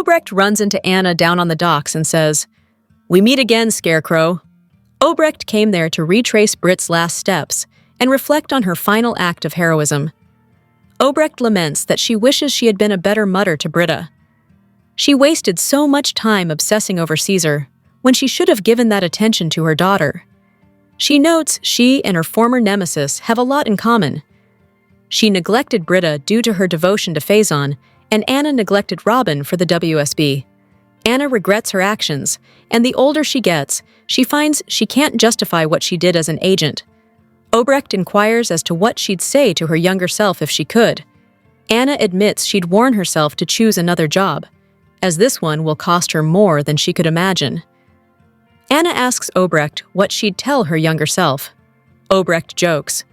Obrecht runs into Anna down on the docks and says, "We meet again, Scarecrow." Obrecht came there to retrace Britt's last steps and reflect on her final act of heroism. Obrecht laments that she wishes she had been a better mother to Britta. She wasted so much time obsessing over Caesar, when she should have given that attention to her daughter. She notes she and her former nemesis have a lot in common. She neglected Britta due to her devotion to Faison, and Anna neglected Robin for the WSB. Anna regrets her actions, and the older she gets, she finds she can't justify what she did as an agent. Obrecht inquires as to what she'd say to her younger self if she could. Anna admits she'd warn herself to choose another job, as this one will cost her more than she could imagine. Anna asks Obrecht what she'd tell her younger self. Obrecht jokes,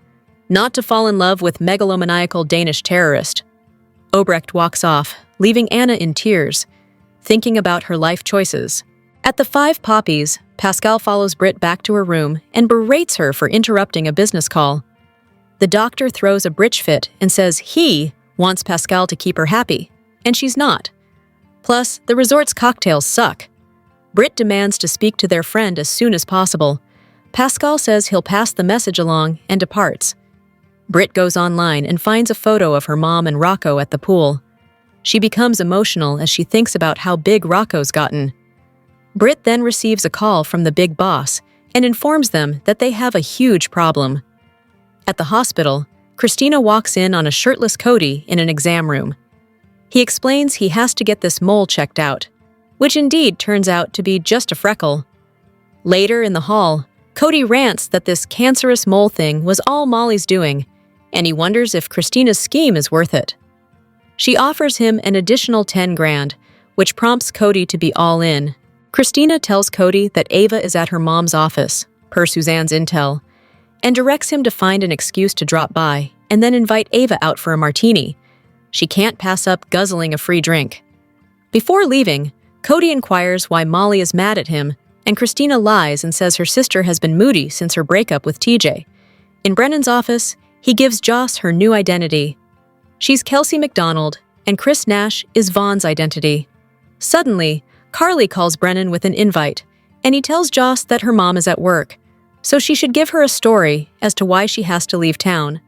"Not to fall in love with megalomaniacal Danish terrorist." Obrecht walks off, leaving Anna in tears, thinking about her life choices. At the Five Poppies, Pascal follows Britt back to her room and berates her for interrupting a business call. The doctor throws a britch fit and says he wants Pascal to keep her happy, and she's not. Plus, the resort's cocktails suck. Britt demands to speak to their friend as soon as possible. Pascal says he'll pass the message along and departs. Britt goes online and finds a photo of her mom and Rocco at the pool. She becomes emotional as she thinks about how big Rocco's gotten. Britt then receives a call from the big boss and informs them that they have a huge problem. At the hospital, Christina walks in on a shirtless Cody in an exam room. He explains he has to get this mole checked out, which indeed turns out to be just a freckle. Later in the hall, Cody rants that this cancerous mole thing was all Molly's doing, and he wonders if Christina's scheme is worth it. She offers him an additional 10 grand, which prompts Cody to be all in. Christina tells Cody that Ava is at her mom's office, per Suzanne's intel, and directs him to find an excuse to drop by and then invite Ava out for a martini. She can't pass up guzzling a free drink. Before leaving, Cody inquires why Molly is mad at him, and Christina lies and says her sister has been moody since her breakup with TJ. In Brennan's office, he gives Joss her new identity. She's Kelsey McDonald, and Chris Nash is Vaughn's identity. Suddenly, Carly calls Brennan with an invite, and he tells Joss that her mom is at work, so she should give her a story as to why she has to leave town.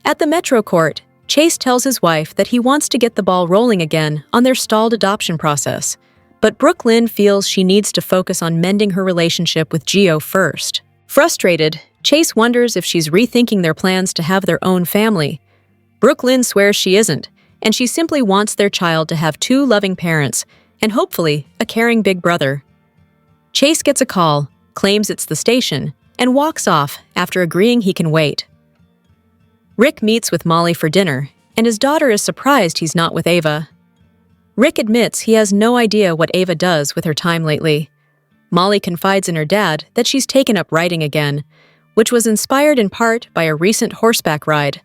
At the Metro Court, Chase tells his wife that he wants to get the ball rolling again on their stalled adoption process, but Brooklyn feels she needs to focus on mending her relationship with Gio first. Frustrated, Chase wonders if she's rethinking their plans to have their own family. Brooklyn swears she isn't, and she simply wants their child to have 2 loving parents and hopefully a caring big brother. Chase gets a call, claims it's the station, and walks off after agreeing he can wait. Rick meets with Molly for dinner, and his daughter is surprised he's not with Ava. Rick admits he has no idea what Ava does with her time lately. Molly confides in her dad that she's taken up writing again, which was inspired in part by a recent horseback ride.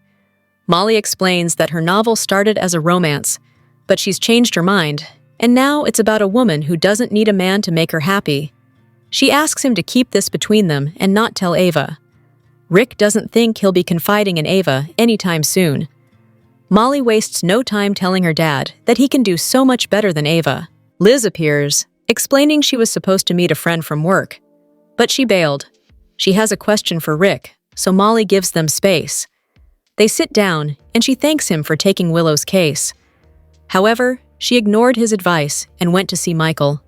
Molly explains that her novel started as a romance, but she's changed her mind, and now it's about a woman who doesn't need a man to make her happy. She asks him to keep this between them and not tell Ava. Rick doesn't think he'll be confiding in Ava anytime soon. Molly wastes no time telling her dad that he can do so much better than Ava. Liz appears, explaining she was supposed to meet a friend from work, but she bailed. She has a question for Rick, so Molly gives them space. They sit down, and she thanks him for taking Willow's case. However, she ignored his advice and went to see Michael.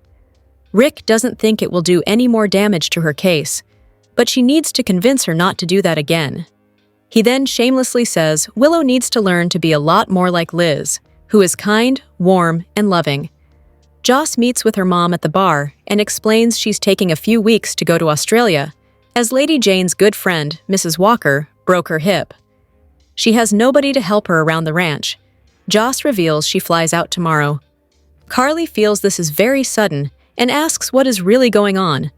Rick doesn't think it will do any more damage to her case, but she needs to convince her not to do that again. He then shamelessly says Willow needs to learn to be a lot more like Liz, who is kind, warm, and loving. Joss meets with her mom at the bar and explains she's taking a few weeks to go to Australia, as Lady Jane's good friend, Mrs. Walker, broke her hip. She has nobody to help her around the ranch. Joss reveals she flies out tomorrow. Carly feels this is very sudden and asks what is really going on.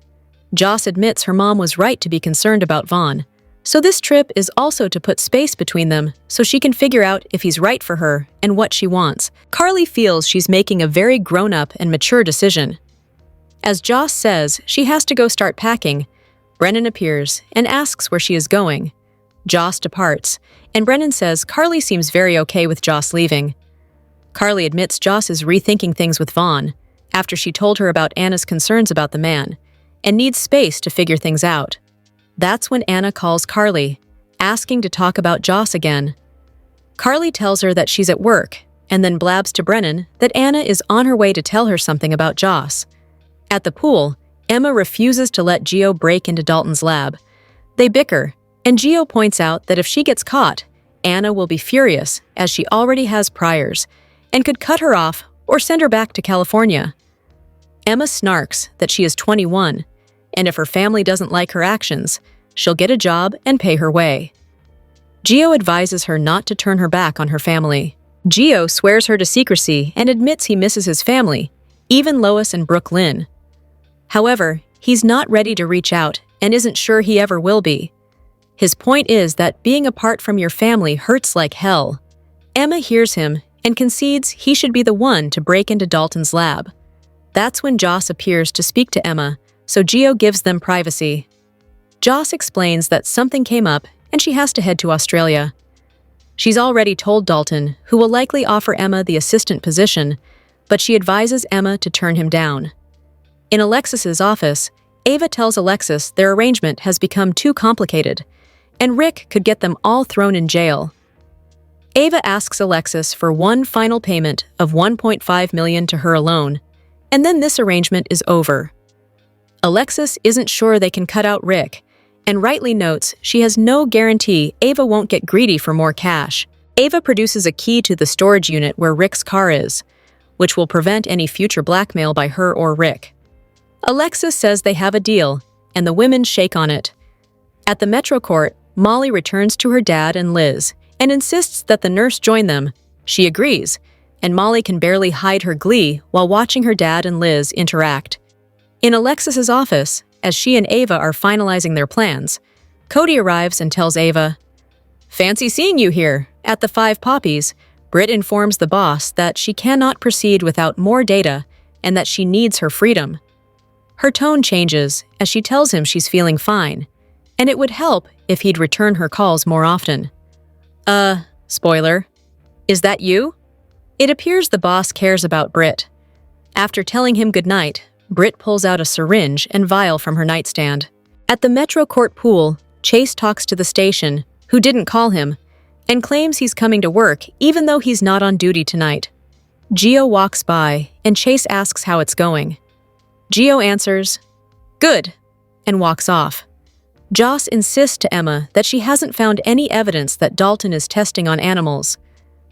Joss admits her mom was right to be concerned about Vaughn, so this trip is also to put space between them so she can figure out if he's right for her and what she wants. Carly feels she's making a very grown-up and mature decision. As Joss says she has to go start packing, Brennan appears and asks where she is going. Joss departs, and Brennan says Carly seems very okay with Joss leaving. Carly admits Joss is rethinking things with Vaughn after she told her about Anna's concerns about the man and needs space to figure things out. That's when Anna calls Carly, asking to talk about Joss again. Carly tells her that she's at work and then blabs to Brennan that Anna is on her way to tell her something about Joss. At the pool, Emma refuses to let Gio break into Dalton's lab. They bicker, and Gio points out that if she gets caught, Anna will be furious as she already has priors and could cut her off or send her back to California. Emma snarks that she is 21, and if her family doesn't like her actions, she'll get a job and pay her way. Gio advises her not to turn her back on her family. Gio swears her to secrecy and admits he misses his family, even Lois and Brooke Lynn. However, he's not ready to reach out and isn't sure he ever will be. His point is that being apart from your family hurts like hell. Emma hears him and concedes he should be the one to break into Dalton's lab. That's when Joss appears to speak to Emma, so Gio gives them privacy. Joss explains that something came up and she has to head to Australia. She's already told Dalton, who will likely offer Emma the assistant position, but she advises Emma to turn him down. In Alexis's office, Ava tells Alexis their arrangement has become too complicated, and Rick could get them all thrown in jail. Ava asks Alexis for one final payment of $1.5 million to her alone, and then this arrangement is over. Alexis isn't sure they can cut out Rick, and rightly notes she has no guarantee Ava won't get greedy for more cash. Ava produces a key to the storage unit where Rick's car is, which will prevent any future blackmail by her or Rick. Alexis says they have a deal, and the women shake on it. At the Metro Court, Molly returns to her dad and Liz and insists that the nurse join them. She agrees, and Molly can barely hide her glee while watching her dad and Liz interact. In Alexis's office, as she and Ava are finalizing their plans, Cody arrives and tells Ava, "Fancy seeing you here." At the Five Poppies, Britt informs the boss that she cannot proceed without more data and that she needs her freedom. Her tone changes as she tells him she's feeling fine, and it would help if he'd return her calls more often. Spoiler. Is that you? It appears the boss cares about Britt. After telling him goodnight, Britt pulls out a syringe and vial from her nightstand. At the Metro Court pool, Chase talks to the station, who didn't call him, and claims he's coming to work even though he's not on duty tonight. Gio walks by, and Chase asks how it's going. Gio answers, "Good," and walks off. Joss insists to Emma that she hasn't found any evidence that Dalton is testing on animals,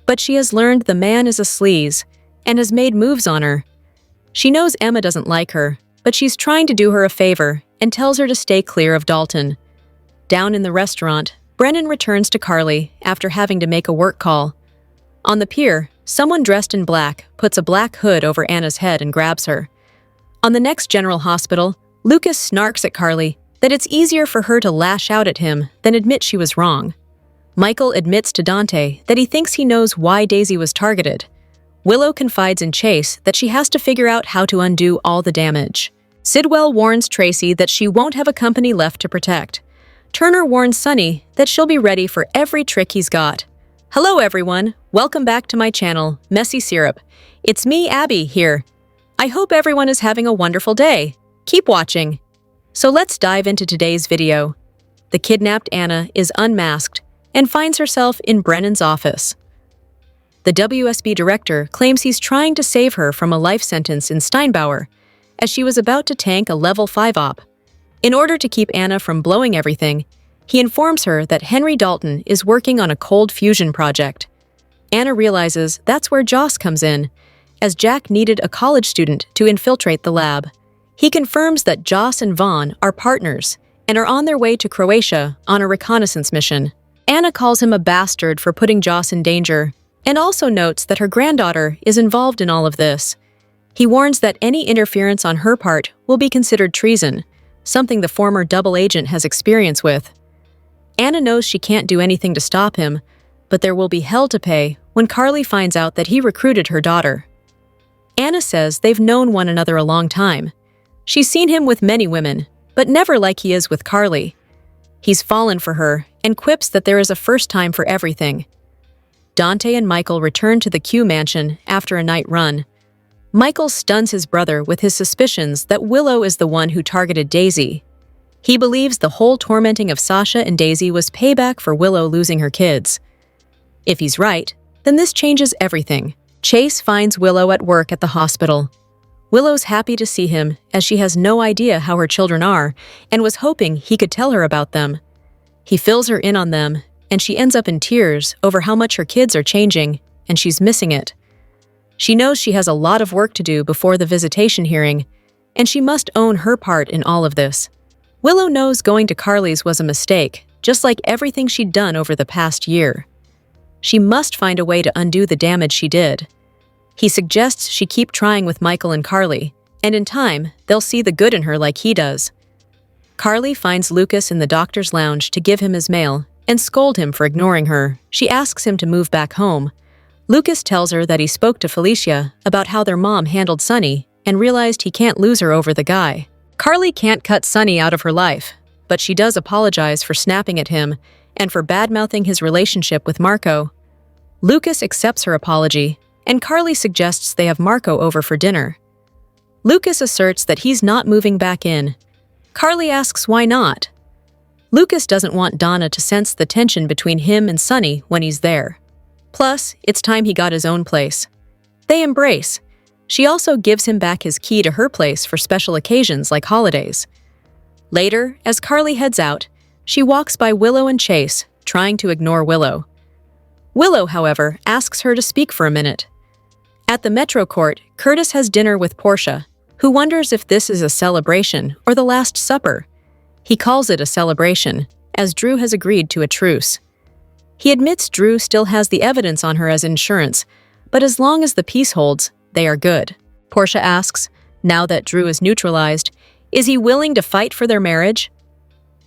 but she has learned the man is a sleaze and has made moves on her. She knows Emma doesn't like her, but she's trying to do her a favor and tells her to stay clear of Dalton. Down in the restaurant, Brennan returns to Carly after having to make a work call. On the pier, someone dressed in black puts a black hood over Anna's head and grabs her. On the next General Hospital, Lucas snarks at Carly that it's easier for her to lash out at him than admit she was wrong. Michael admits to Dante that he thinks he knows why Daisy was targeted. Willow confides in Chase that she has to figure out how to undo all the damage. Sidwell warns Tracy that she won't have a company left to protect. Turner warns Sonny that she'll be ready for every trick he's got. Hello everyone, welcome back to my channel, Messy Syrup. It's me, Abby, here. I hope everyone is having a wonderful day. Keep watching. So let's dive into today's video. The kidnapped Anna is unmasked and finds herself in Brennan's office. The WSB director claims he's trying to save her from a life sentence in Steinbauer, as she was about to tank a level 5 op. In order to keep Anna from blowing everything, he informs her that Henry Dalton is working on a cold fusion project. Anna realizes that's where Joss comes in, as Jack needed a college student to infiltrate the lab. He confirms that Joss and Vaughn are partners and are on their way to Croatia on a reconnaissance mission. Anna calls him a bastard for putting Joss in danger, and also notes that her granddaughter is involved in all of this. He warns that any interference on her part will be considered treason, something the former double agent has experience with. Anna knows she can't do anything to stop him, but there will be hell to pay when Carly finds out that he recruited her daughter. Anna says they've known one another a long time. She's seen him with many women, but never like he is with Carly. He's fallen for her and quips that there is a first time for everything. Dante and Michael return to the Q mansion after a night run. Michael stuns his brother with his suspicions that Willow is the one who targeted Daisy. He believes the whole tormenting of Sasha and Daisy was payback for Willow losing her kids. If he's right, then this changes everything. Chase finds Willow at work at the hospital. Willow's happy to see him, as she has no idea how her children are and was hoping he could tell her about them. He fills her in on them, and she ends up in tears over how much her kids are changing, and she's missing it. She knows she has a lot of work to do before the visitation hearing, and she must own her part in all of this. Willow knows going to Carly's was a mistake, just like everything she'd done over the past year. She must find a way to undo the damage she did. He suggests she keep trying with Michael and Carly, and in time, they'll see the good in her like he does. Carly finds Lucas in the doctor's lounge to give him his mail and scold him for ignoring her. She asks him to move back home. Lucas tells her that he spoke to Felicia about how their mom handled Sunny and realized he can't lose her over the guy. Carly can't cut Sunny out of her life, but she does apologize for snapping at him and for bad-mouthing his relationship with Marco. Lucas accepts her apology, and Carly suggests they have Marco over for dinner. Lucas asserts that he's not moving back in. Carly asks why not. Lucas doesn't want Donna to sense the tension between him and Sunny when he's there. Plus, it's time he got his own place. They embrace. She also gives him back his key to her place for special occasions like holidays. Later, as Carly heads out, she walks by Willow and Chase, trying to ignore Willow. Willow, however, asks her to speak for a minute. At the Metro Court, Curtis has dinner with Portia, who wonders if this is a celebration or the Last Supper. He calls it a celebration, as Drew has agreed to a truce. He admits Drew still has the evidence on her as insurance, but as long as the peace holds, they are good. Portia asks, now that Drew is neutralized, is he willing to fight for their marriage?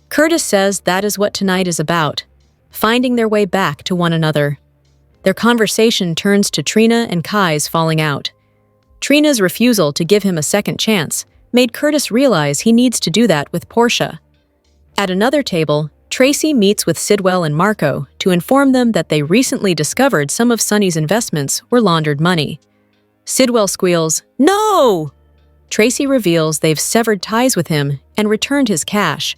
Curtis says that is what tonight is about, finding their way back to one another. Their conversation turns to Trina and Kai's falling out. Trina's refusal to give him a second chance made Curtis realize he needs to do that with Portia. At another table, Tracy meets with Sidwell and Marco to inform them that they recently discovered some of Sunny's investments were laundered money. Sidwell squeals, "No!" Tracy reveals they've severed ties with him and returned his cash,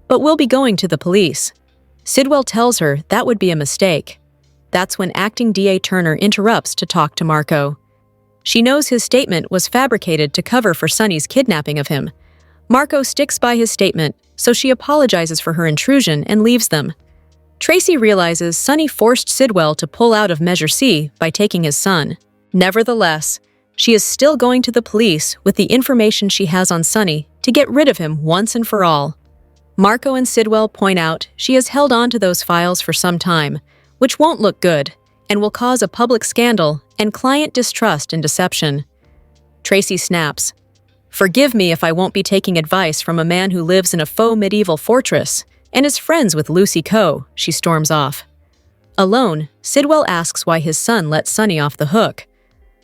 but will be going to the police. Sidwell tells her that would be a mistake. That's when acting DA Turner interrupts to talk to Marco. She knows his statement was fabricated to cover for Sunny's kidnapping of him. Marco sticks by his statement, so she apologizes for her intrusion and leaves them. Tracy realizes Sunny forced Sidwell to pull out of Measure C by taking his son. Nevertheless, she is still going to the police with the information she has on Sunny to get rid of him once and for all. Marco and Sidwell point out she has held on to those files for some time, which won't look good and will cause a public scandal and client distrust and deception. Tracy snaps, "Forgive me if I won't be taking advice from a man who lives in a faux medieval fortress and is friends with Lucy Coe," she storms off. Alone, Sidwell asks why his son let Sunny off the hook.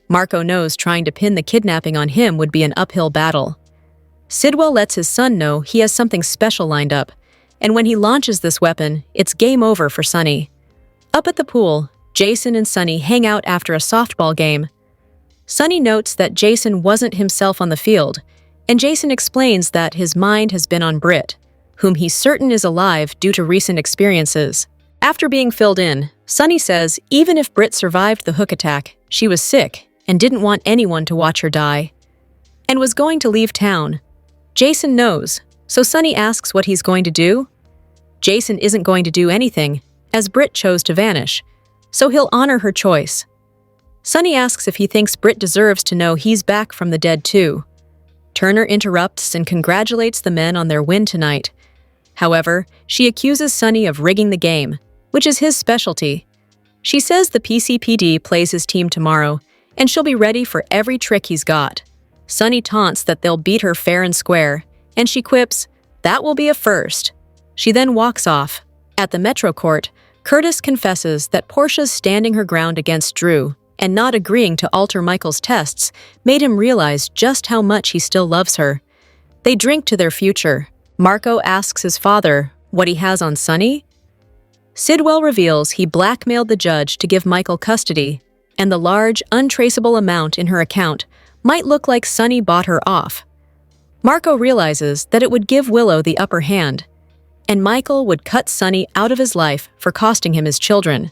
Marco knows trying to pin the kidnapping on him would be an uphill battle. Sidwell lets his son know he has something special lined up, and when he launches this weapon, it's game over for Sunny. Up at the pool, Jason and Sunny hang out after a softball game. Sunny notes that Jason wasn't himself on the field, and Jason explains that his mind has been on Britt, whom he's certain is alive due to recent experiences. After being filled in, Sunny says even if Britt survived the hook attack, she was sick and didn't want anyone to watch her die, and was going to leave town. Jason knows, so Sunny asks what he's going to do. Jason isn't going to do anything, as Britt chose to vanish, so he'll honor her choice. Sunny asks if he thinks Britt deserves to know he's back from the dead too. Turner interrupts and congratulates the men on their win tonight. However, she accuses Sunny of rigging the game, which is his specialty. She says the PCPD plays his team tomorrow, and she'll be ready for every trick he's got. Sunny taunts that they'll beat her fair and square, and she quips, "That will be a first." She then walks off. At the Metro Court, Curtis confesses that Portia's standing her ground against Drew and not agreeing to alter Michael's tests made him realize just how much he still loves her. They drink to their future. Marco asks his father what he has on Sunny. Sidwell reveals he blackmailed the judge to give Michael custody, and the large, untraceable amount in her account might look like Sunny bought her off. Marco realizes that it would give Willow the upper hand, and Michael would cut Sunny out of his life for costing him his children.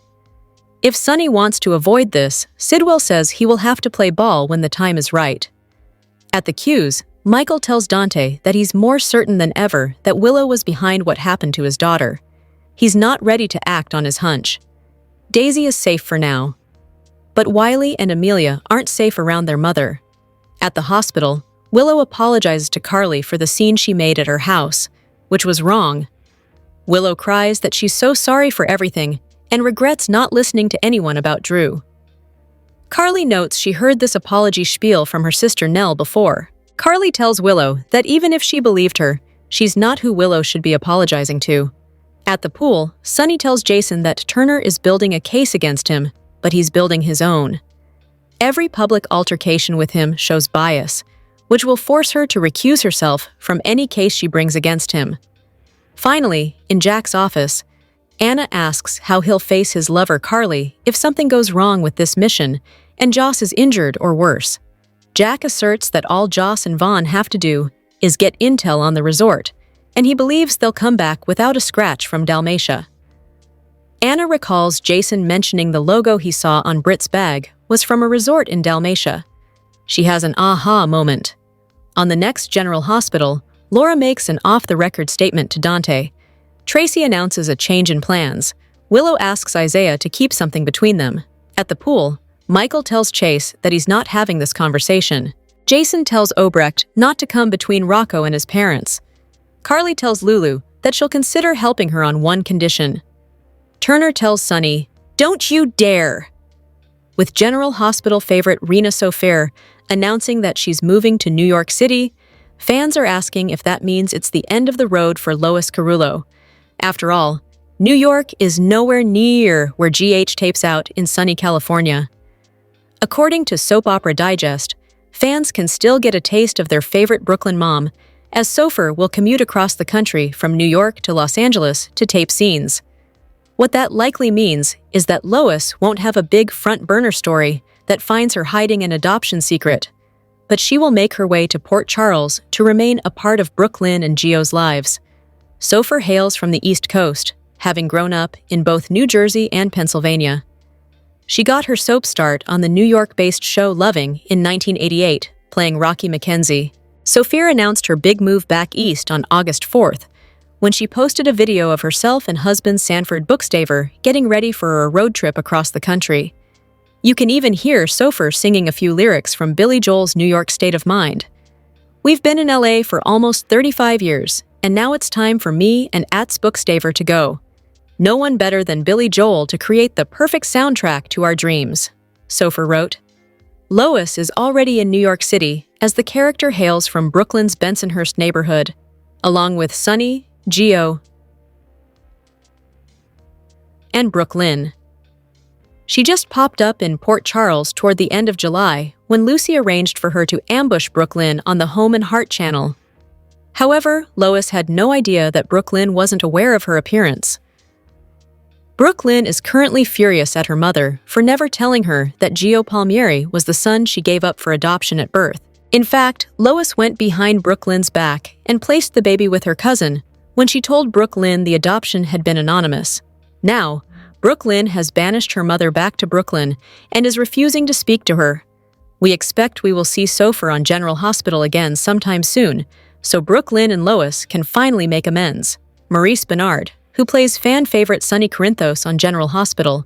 If Sunny wants to avoid this, Sidwell says he will have to play ball when the time is right. At the cues, Michael tells Dante that he's more certain than ever that Willow was behind what happened to his daughter. He's not ready to act on his hunch. Daisy is safe for now. But Wiley and Amelia aren't safe around their mother. At the hospital, Willow apologizes to Carly for the scene she made at her house, which was wrong. Willow cries that she's so sorry for everything and regrets not listening to anyone about Drew. Carly notes she heard this apology spiel from her sister Nell before. Carly tells Willow that even if she believed her, she's not who Willow should be apologizing to. At the pool, Sunny tells Jason that Turner is building a case against him, but he's building his own. Every public altercation with him shows bias, which will force her to recuse herself from any case she brings against him. Finally, in Jack's office, Anna asks how he'll face his lover Carly if something goes wrong with this mission and Joss is injured or worse. Jack asserts that all Joss and Vaughn have to do is get intel on the resort, and he believes they'll come back without a scratch from Dalmatia. Anna recalls Jason mentioning the logo he saw on Britt's bag was from a resort in Dalmatia. She has an aha moment. On the next General Hospital, Laura makes an off-the-record statement to Dante. Tracy announces a change in plans. Willow asks Isaiah to keep something between them. At the pool, Michael tells Chase that he's not having this conversation. Jason tells Obrecht not to come between Rocco and his parents. Carly tells Lulu that she'll consider helping her on one condition. Turner tells Sunny, "Don't you dare!" With General Hospital favorite Rena Sofair announcing that she's moving to New York City, fans are asking if that means it's the end of the road for Lois Carullo. After all, New York is nowhere near where GH tapes out in sunny California. According to Soap Opera Digest, fans can still get a taste of their favorite Brooklyn mom, as Sofer will commute across the country from New York to Los Angeles to tape scenes. What that likely means is that Lois won't have a big front-burner story that finds her hiding an adoption secret, but she will make her way to Port Charles to remain a part of Brooklyn and Gio's lives. Sofer hails from the East Coast, having grown up in both New Jersey and Pennsylvania. She got her soap start on the New York-based show Loving in 1988, playing Rocky McKenzie. Sophia announced her big move back east on August 4th, when she posted a video of herself and husband Sanford Bookstaver getting ready for a road trip across the country. You can even hear Sofer singing a few lyrics from Billy Joel's New York State of Mind. "We've been in LA for almost 35 years, and now it's time for me and Ats Bookstaver to go. No one better than Billy Joel to create the perfect soundtrack to our dreams," Sofer wrote. Lois is already in New York City, as the character hails from Brooklyn's Bensonhurst neighborhood, along with Sunny, Gio, and Brooklyn. She just popped up in Port Charles toward the end of July when Lucy arranged for her to ambush Brooklyn on the Home and Heart channel. However, Lois had no idea that Brooklyn wasn't aware of her appearance. Brooklyn is currently furious at her mother for never telling her that Gio Palmieri was the son she gave up for adoption at birth. In fact, Lois went behind Brooklyn's back and placed the baby with her cousin when she told Brooklyn the adoption had been anonymous. Now, Brooklyn has banished her mother back to Brooklyn and is refusing to speak to her. We expect we will see Sofer on General Hospital again sometime soon, so Brooklyn and Lois can finally make amends. Maurice Bernard, who plays fan-favorite Sonny Corinthos on General Hospital,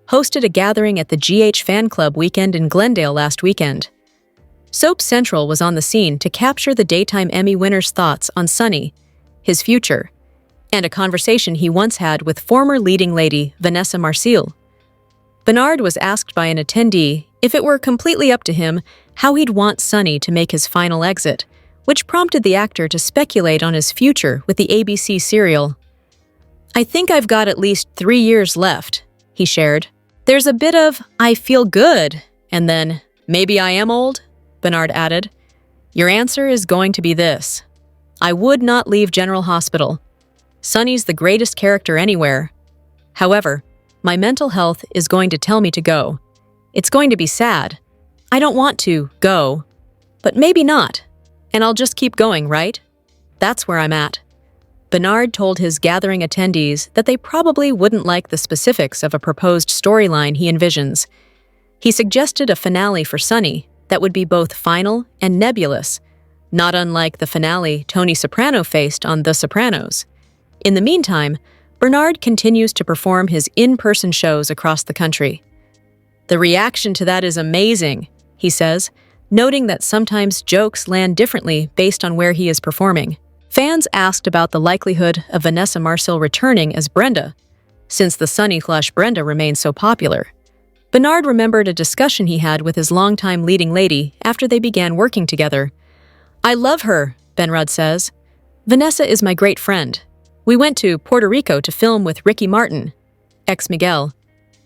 hosted a gathering at the GH Fan Club weekend in Glendale last weekend. Soap Central was on the scene to capture the Daytime Emmy winner's thoughts on Sonny, his future, and a conversation he once had with former leading lady Vanessa Marcil. Bernard was asked by an attendee if it were completely up to him how he'd want Sonny to make his final exit, which prompted the actor to speculate on his future with the ABC serial. "I think I've got at least 3 years left," he shared. "There's a bit of, I feel good, and then, maybe I am old," Bernard added. "Your answer is going to be this. I would not leave General Hospital. Sonny's the greatest character anywhere. However, my mental health is going to tell me to go. It's going to be sad. I don't want to go, but maybe not. And I'll just keep going, right? That's where I'm at. Bernard told his gathering attendees that they probably wouldn't like the specifics of a proposed storyline he envisions. He suggested a finale for Sunny that would be both final and nebulous, not unlike the finale Tony Soprano faced on The Sopranos. In the meantime, Bernard continues to perform his in-person shows across the country. "The reaction to that is amazing," he says, noting that sometimes jokes land differently based on where he is performing. Fans asked about the likelihood of Vanessa Marcil returning as Brenda, since the Sunny/Brenda remains so popular. Bernard remembered a discussion he had with his longtime leading lady after they began working together. "I love her," Bernard says. "Vanessa is my great friend. We went to Puerto Rico to film with Ricky Martin, ex-Miguel.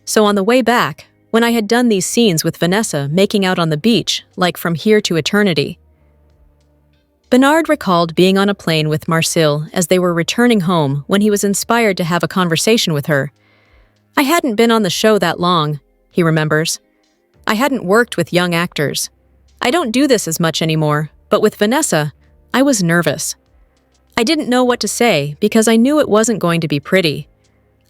So on the way back, when I had done these scenes with Vanessa making out on the beach, like From Here to Eternity." Bernard recalled being on a plane with Marcil as they were returning home when he was inspired to have a conversation with her. "I hadn't been on the show that long," he remembers. "I hadn't worked with young actors. I don't do this as much anymore, but with Vanessa, I was nervous. I didn't know what to say because I knew it wasn't going to be pretty.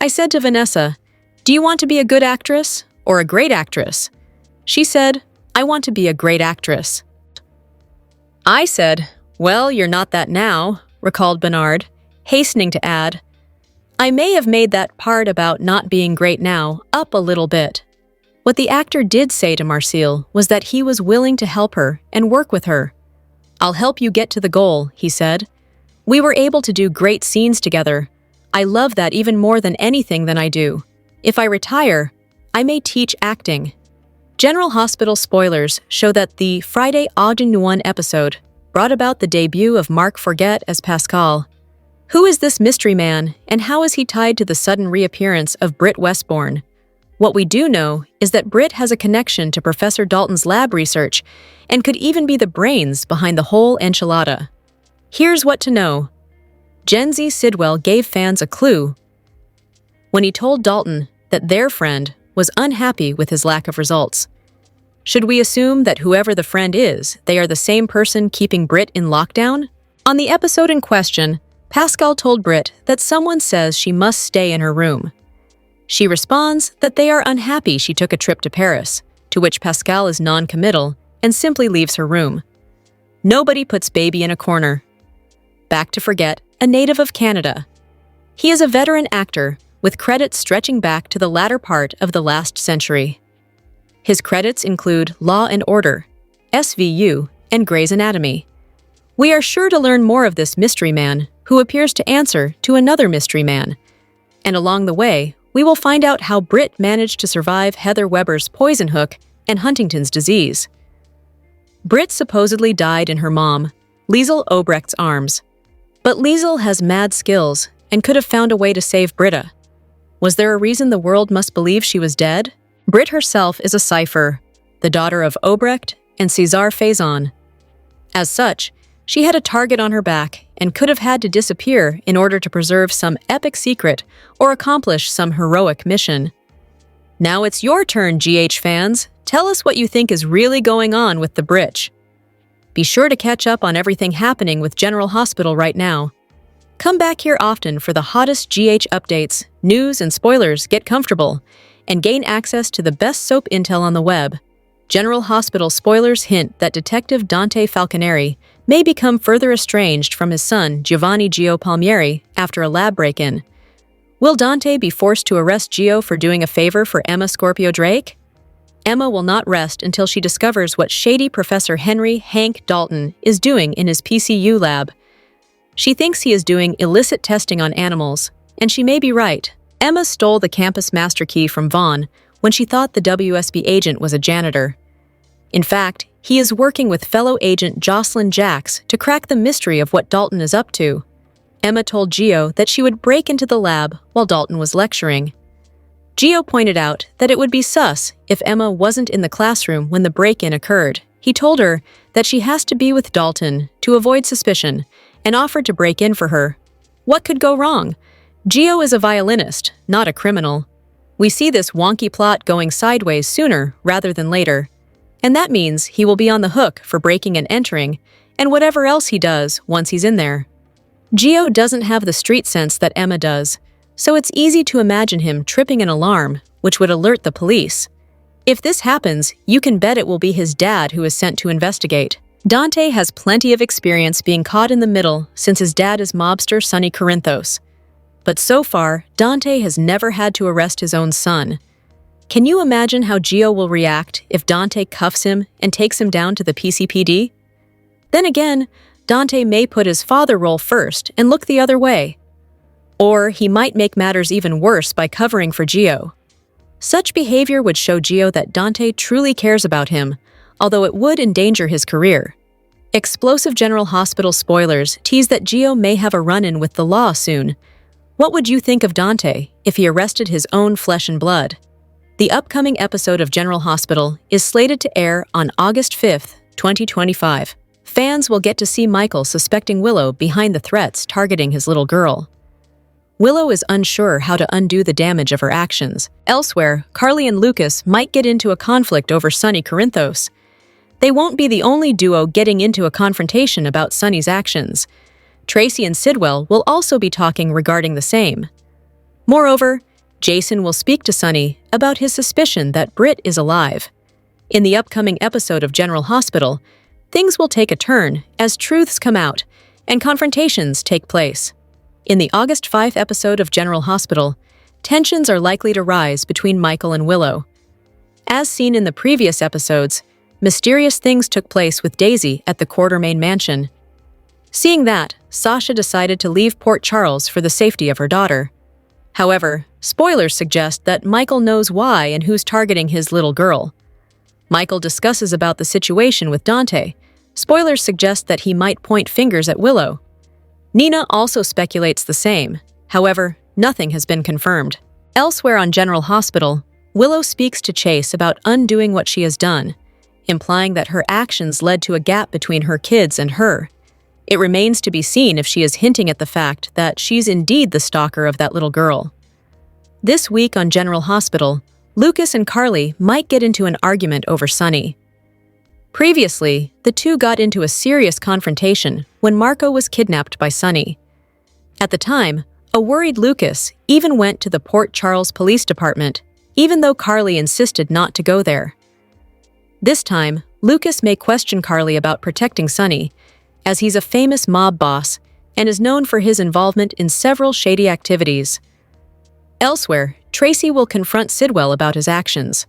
I said to Vanessa, 'Do you want to be a good actress or a great actress?' She said, 'I want to be a great actress.' I said, 'Well, you're not that now,'" recalled Bernard, hastening to add, "I may have made that part about not being great now up a little bit." What the actor did say to Marcil was that he was willing to help her and work with her. "I'll help you get to the goal," he said. "We were able to do great scenes together. I love that even more than anything than I do. If I retire, I may teach acting." General Hospital spoilers show that the Friday Auden 1 episode brought about the debut of Mark Forget as Pascal. Who is this mystery man, and how is he tied to the sudden reappearance of Britt Westbourne? What we do know is that Britt has a connection to Professor Dalton's lab research and could even be the brains behind the whole enchilada. Here's what to know. Gen Z Sidwell gave fans a clue when he told Dalton that their friend was unhappy with his lack of results. Should we assume that whoever the friend is, they are the same person keeping Britt in lockdown? On the episode in question, Pascal told Britt that someone says she must stay in her room. She responds that they are unhappy she took a trip to Paris, to which Pascal is non-committal and simply leaves her room. Nobody puts baby in a corner. Back to Forget, a native of Canada. He is a veteran actor with credits stretching back to the latter part of the last century. His credits include Law and Order, SVU, and Grey's Anatomy. We are sure to learn more of this mystery man, who appears to answer to another mystery man. And along the way, we will find out how Britt managed to survive Heather Weber's poison hook and Huntington's disease. Britt supposedly died in her mom, Liesl Obrecht's arms. But Liesl has mad skills and could have found a way to save Britta. Was there a reason the world must believe she was dead? Britt herself is a cipher, the daughter of Obrecht and César Faison. As such, she had a target on her back and could have had to disappear in order to preserve some epic secret or accomplish some heroic mission. Now it's your turn, GH fans. Tell us what you think is really going on with the Britch. Be sure to catch up on everything happening with General Hospital right now. Come back here often for the hottest GH updates, news, and spoilers. Get comfortable and gain access to the best soap intel on the web. General Hospital spoilers hint that Detective Dante Falconeri may become further estranged from his son, Giovanni Gio Palmieri, after a lab break-in. Will Dante be forced to arrest Gio for doing a favor for Emma Scorpio Drake? Emma will not rest until she discovers what shady Professor Henry Hank Dalton is doing in his PCU lab. She thinks he is doing illicit testing on animals, and she may be right. Emma stole the campus master key from Vaughn when she thought the WSB agent was a janitor. In fact, he is working with fellow agent Jocelyn Jacks to crack the mystery of what Dalton is up to. Emma told Gio that she would break into the lab while Dalton was lecturing. Gio pointed out that it would be sus if Emma wasn't in the classroom when the break-in occurred. He told her that she has to be with Dalton to avoid suspicion and offered to break in for her. What could go wrong? Gio is a violinist, not a criminal. We see this wonky plot going sideways sooner rather than later, and that means he will be on the hook for breaking and entering, and whatever else he does once he's in there. Gio doesn't have the street sense that Emma does, so it's easy to imagine him tripping an alarm, which would alert the police. If this happens, you can bet it will be his dad who is sent to investigate. Dante has plenty of experience being caught in the middle since his dad is mobster Sonny Corinthos. But so far, Dante has never had to arrest his own son. Can you imagine how Gio will react if Dante cuffs him and takes him down to the PCPD? Then again, Dante may put his father role first and look the other way. Or he might make matters even worse by covering for Gio. Such behavior would show Gio that Dante truly cares about him, although it would endanger his career. Explosive General Hospital spoilers tease that Gio may have a run-in with the law soon. What would you think of Dante if he arrested his own flesh and blood? The upcoming episode of General Hospital is slated to air on August 5th, 2025. Fans will get to see Michael suspecting Willow behind the threats targeting his little girl. Willow is unsure how to undo the damage of her actions. Elsewhere, Carly and Lucas might get into a conflict over Sonny Corinthos. They won't be the only duo getting into a confrontation about Sonny's actions. Tracy and Sidwell will also be talking regarding the same. Moreover, Jason will speak to Sonny about his suspicion that Britt is alive. In the upcoming episode of General Hospital, things will take a turn as truths come out and confrontations take place. In the August 5th episode of General Hospital, tensions are likely to rise between Michael and Willow. As seen in the previous episodes, mysterious things took place with Daisy at the Quartermain mansion. Seeing that, Sasha decided to leave Port Charles for the safety of her daughter. However, spoilers suggest that Michael knows why and who's targeting his little girl. Michael discusses about the situation with Dante. Spoilers suggest that he might point fingers at Willow. Nina also speculates the same. However, nothing has been confirmed. Elsewhere on General Hospital, Willow speaks to Chase about undoing what she has done, implying that her actions led to a gap between her kids and her. It remains to be seen if she is hinting at the fact that she's indeed the stalker of that little girl. This week on General Hospital, Lucas and Carly might get into an argument over Sonny. Previously, the two got into a serious confrontation when Marco was kidnapped by Sonny. At the time, a worried Lucas even went to the Port Charles Police Department, even though Carly insisted not to go there. This time, Lucas may question Carly about protecting Sonny, as he's a famous mob boss and is known for his involvement in several shady activities. Elsewhere, Tracy will confront Sidwell about his actions.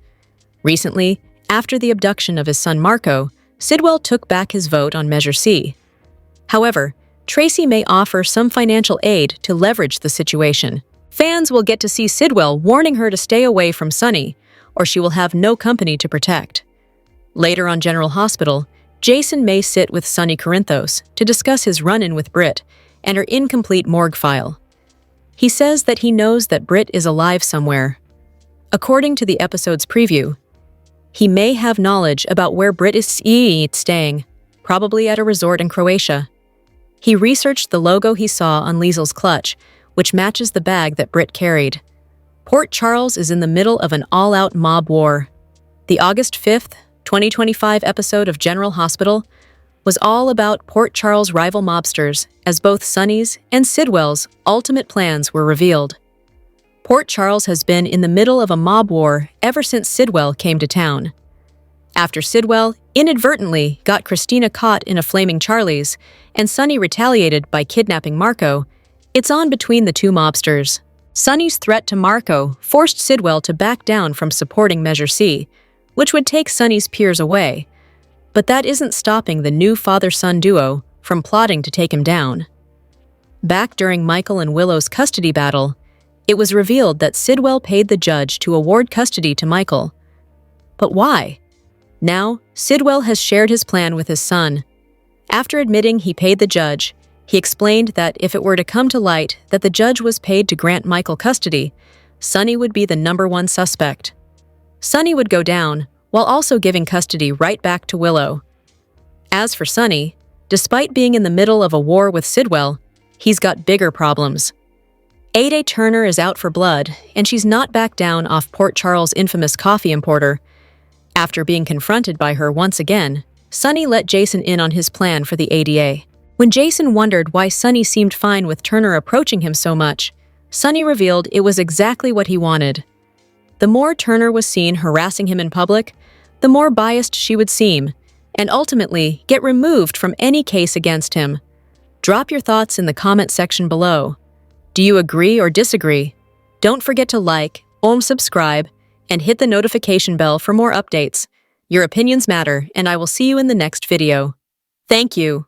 Recently, after the abduction of his son Marco, Sidwell took back his vote on Measure C. However, Tracy may offer some financial aid to leverage the situation. Fans will get to see Sidwell warning her to stay away from Sonny, or she will have no company to protect. Later on General Hospital, Jason may sit with Sonny Corinthos to discuss his run-in with Britt and her incomplete morgue file. He says that he knows that Britt is alive somewhere. According to the episode's preview, he may have knowledge about where Britt is staying, probably at a resort in Croatia. He researched the logo he saw on Liesel's clutch, which matches the bag that Britt carried. Port Charles is in the middle of an all-out mob war. The August 5th, 2025 episode of General Hospital was all about Port Charles' rival mobsters, as both Sonny's and Sidwell's ultimate plans were revealed. Port Charles has been in the middle of a mob war ever since Sidwell came to town. After Sidwell inadvertently got Christina caught in a flaming Charlie's and Sonny retaliated by kidnapping Marco, it's on between the two mobsters. Sonny's threat to Marco forced Sidwell to back down from supporting Measure C, which would take Sonny's peers away. But that isn't stopping the new father-son duo from plotting to take him down. Back during Michael and Willow's custody battle, it was revealed that Sidwell paid the judge to award custody to Michael. But why? Now, Sidwell has shared his plan with his son. After admitting he paid the judge, he explained that if it were to come to light that the judge was paid to grant Michael custody, Sonny would be the #1 suspect. Sonny would go down, while also giving custody right back to Willow. As for Sonny, despite being in the middle of a war with Sidwell, he's got bigger problems. Ada Turner is out for blood, and she's not back down off Port Charles' infamous coffee importer. After being confronted by her once again, Sonny let Jason in on his plan for the ADA. When Jason wondered why Sonny seemed fine with Turner approaching him so much, Sonny revealed it was exactly what he wanted. The more Turner was seen harassing him in public, the more biased she would seem, and ultimately get removed from any case against him. Drop your thoughts in the comment section below. Do you agree or disagree? Don't forget to like, subscribe, and hit the notification bell for more updates. Your opinions matter, and I will see you in the next video. Thank you.